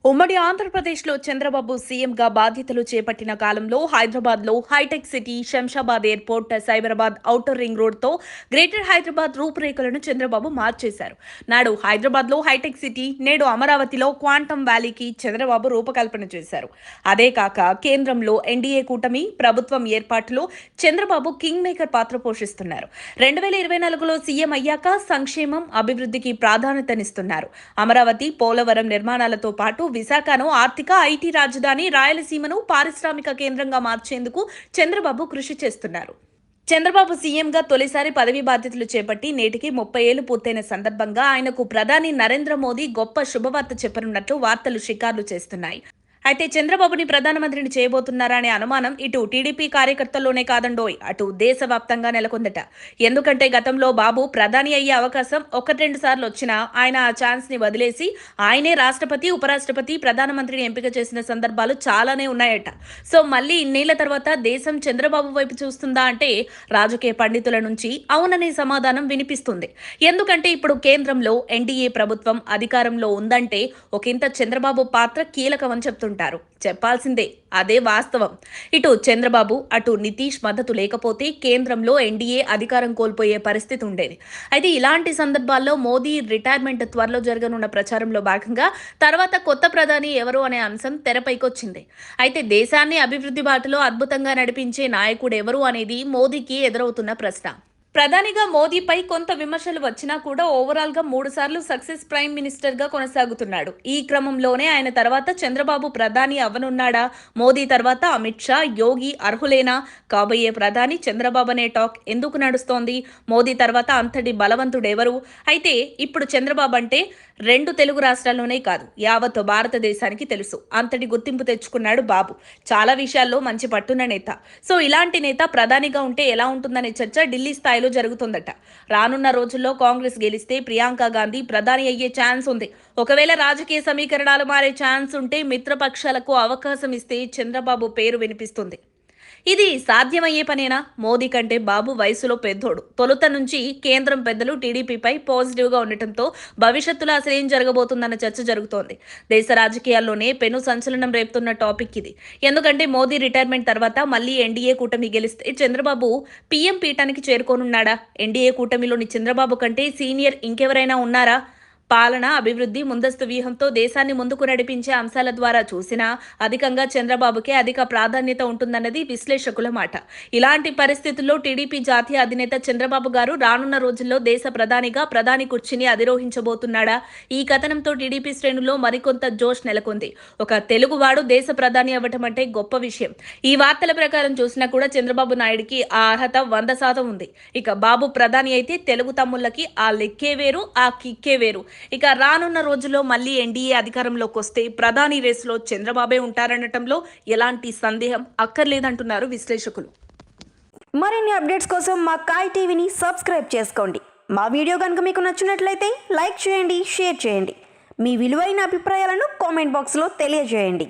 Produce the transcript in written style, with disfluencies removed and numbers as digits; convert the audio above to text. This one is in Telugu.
ఉమ్మడి ఆంధ్రప్రదేశ్లో చంద్రబాబు సీఎంగా బాధ్యతలు చేపట్టిన కాలంలో హైదరాబాద్లో హైటెక్ City, Shamshabad airport, Cyberabad outer ring రోడ్తో గ్రేటర్ హైదరాబాద్ రూపురేఖలను చంద్రబాబు మార్చేశారు. నాడు హైదరాబాద్లో హైటెక్ సిటీ, నేడు అమరావతిలో క్వాంటమ్ వ్యాలీకి చంద్రబాబు రూపకల్పన చేశారు. అదే కాక కేంద్రంలో ఎన్డీఏ కూటమి ప్రభుత్వం ఏర్పాటులో చంద్రబాబు కింగ్ మేకర్ పాత్ర పోషిస్తున్నారు. 2024లో సీఎం అయ్యాక సంక్షేమం, అభివృద్ధికి ప్రాధాన్యతనిస్తున్నారు. అమరావతి, పోలవరం నిర్మాణాలతో పాటు విశాఖను ఆర్థిక, ఐటీ రాజధాని, రాయలసీమను పారిశ్రామిక కేంద్రంగా మార్చేందుకు చంద్రబాబు కృషి చేస్తున్నారు. చంద్రబాబు సీఎంగా తొలిసారి పదవీ బాధ్యతలు చేపట్టి నేటికి 30 ఏళ్లు పూర్తయిన సందర్భంగా ఆయనకు ప్రధాని నరేంద్ర మోదీ గొప్ప శుభవార్త చెప్పనున్నట్లు వార్తలు షికార్లు చేస్తున్నాయి. అయితే చంద్రబాబుని ప్రధానమంత్రిని చేయబోతున్నారా అనే అనుమానం ఇటు టీడీపీ కార్యకర్తల్లోనే కాదండోయ్, అటు దేశవ్యాప్తంగా నెలకొందట. ఎందుకంటే గతంలో బాబు ప్రధాని అయ్యే అవకాశం 1-2 సార్లు వచ్చినా ఆయన ఆ ఛాన్స్ ని వదిలేసి ఆయనే రాష్ట్రపతి, ఉపరాష్ట్రపతి, ప్రధానమంత్రిని ఎంపిక చేసిన సందర్భాలు చాలానే ఉన్నాయట. సో మళ్ళీ ఇన్నేళ్ల తర్వాత దేశం చంద్రబాబు వైపు చూస్తుందా అంటే రాజకీయ పండితుల నుంచి అవుననే సమాధానం వినిపిస్తుంది. ఎందుకంటే ఇప్పుడు కేంద్రంలో ఎన్డీఏ ప్రభుత్వం అధికారంలో ఉందంటే ఒకంత చంద్రబాబు పాత్ర కీలకమని చెప్తుంటారు. చెప్పాల్సిందే, అదే వాస్తవం. ఇటు చంద్రబాబు, అటు నితీష్ మద్దతు లేకపోతే కేంద్రంలో ఎన్డీఏ అధికారం కోల్పోయే పరిస్థితి ఉండేది. అయితే ఇలాంటి సందర్భాల్లో మోదీ రిటైర్మెంట్ త్వరలో జరగనున్న ప్రచారంలో భాగంగా తర్వాత కొత్త ప్రధాని ఎవరు అనే అంశం తెరపైకొచ్చింది. అయితే దేశాన్ని అభివృద్ధి బాటలో అద్భుతంగా నడిపించే నాయకుడు ఎవరు అనేది మోదీకి ఎదురవుతున్న ప్రశ్న. ప్రధానిగా మోదీపై కొంత విమర్శలు వచ్చినా కూడా ఓవరాల్ గా 3 సార్లు సక్సెస్ ప్రైమ్ మినిస్టర్ గా కొనసాగుతున్నాడు. ఈ క్రమంలోనే ఆయన తర్వాత చంద్రబాబు ప్రధాని అవ్వనున్నాడా? మోదీ తర్వాత అమిత్ షా, యోగి అర్హులేనా? కాబోయే ప్రధాని చంద్రబాబు అనే టాక్ ఎందుకు నడుస్తోంది? మోదీ తర్వాత అంతటి బలవంతుడెవరు? అయితే ఇప్పుడు చంద్రబాబు అంటే 2 తెలుగు రాష్ట్రాల్లోనే కాదు, యావత్ భారతదేశానికి తెలుసు. అంతటి గుర్తింపు తెచ్చుకున్నాడు బాబు. చాలా విషయాల్లో మంచి పట్టున్న నేత. సో ఇలాంటి నేత ప్రధానిగా ఉంటే ఎలా ఉంటుందనే చర్చ ఢిల్లీ స్థాయిలో జరుగుతుందట. రానున్న రోజుల్లో కాంగ్రెస్ గెలిస్తే ప్రియాంక గాంధీ ప్రధాని అయ్యే ఛాన్స్ ఉంది. ఒకవేళ రాజకీయ సమీకరణాలు మారే ఛాన్స్ ఉంటే మిత్రపక్షాలకు అవకాశం ఇస్తే చంద్రబాబు పేరు వినిపిస్తుంది. ఇది సాధ్యమయ్యే పనేనా? మోదీ కంటే బాబు వయసులో పెద్దోడు. తొలుత నుంచి కేంద్రం పెద్దలు టీడీపీపై పాజిటివ్ గా ఉండటంతో భవిష్యత్తులో అసలేం జరగబోతుందన్న చర్చ జరుగుతోంది. దేశ రాజకీయాల్లోనే పెను సంచలనం రేపుతున్న టాపిక్ ఇది. ఎందుకంటే మోదీ రిటైర్మెంట్ తర్వాత మళ్లీ ఎన్డీఏ కూటమి గెలిస్తే చంద్రబాబు పీఎం పీఠానికి చేరుకోనున్నాడా? ఎన్డీఏ కూటమిలోని చంద్రబాబు కంటే సీనియర్ ఇంకెవరైనా ఉన్నారా? పాలన, అభివృద్ధి, ముందస్తు వ్యూహంతో దేశాన్ని ముందుకు నడిపించే అంశాల ద్వారా చూసినా అధికంగా చంద్రబాబుకే అధిక ప్రాధాన్యత ఉంటుందన్నది విశ్లేషకుల మాట. ఇలాంటి పరిస్థితుల్లో టీడీపీ జాతీయ అధినేత చంద్రబాబు గారు రానున్న రోజుల్లో దేశ ప్రధానిగా ప్రధాని కుర్చీని అధిరోహించబోతున్నాడా? ఈ కథనంతో టీడీపీ శ్రేణుల్లో మరికొంత జోష్ నెలకొంది. ఒక తెలుగువాడు దేశ ప్రధాని అవ్వటం అంటే గొప్ప విషయం. ఈ వార్తల ప్రకారం చూసినా కూడా చంద్రబాబు నాయుడికి ఆ అర్హత 100% ఉంది. ఇక బాబు ప్రధాని అయితే తెలుగు తమ్ముళ్ళకి ఆ లెక్కే వేరు, ఆ కిక్కే వేరు. ఇక రానున్న రోజుల్లో మళ్లీ ఎన్డీఏ అధికారంలోకి వస్తే ప్రధాని రేసులో చంద్రబాబే ఉంటారనటంలో ఎలాంటి సందేహం అక్కర్లేదంటున్నారు విశ్లేషకులు. మరిన్ని అప్డేట్స్ కోసం మా కాయ్ టీవీని సబ్స్క్రైబ్ చేసుకోండి. మా వీడియో కనుక మీకు నచ్చినట్లయితే లైక్ చేయండి, షేర్ చేయండి. మీ విలువైన అభిప్రాయాలను కామెంట్ బాక్స్లో తెలియజేయండి.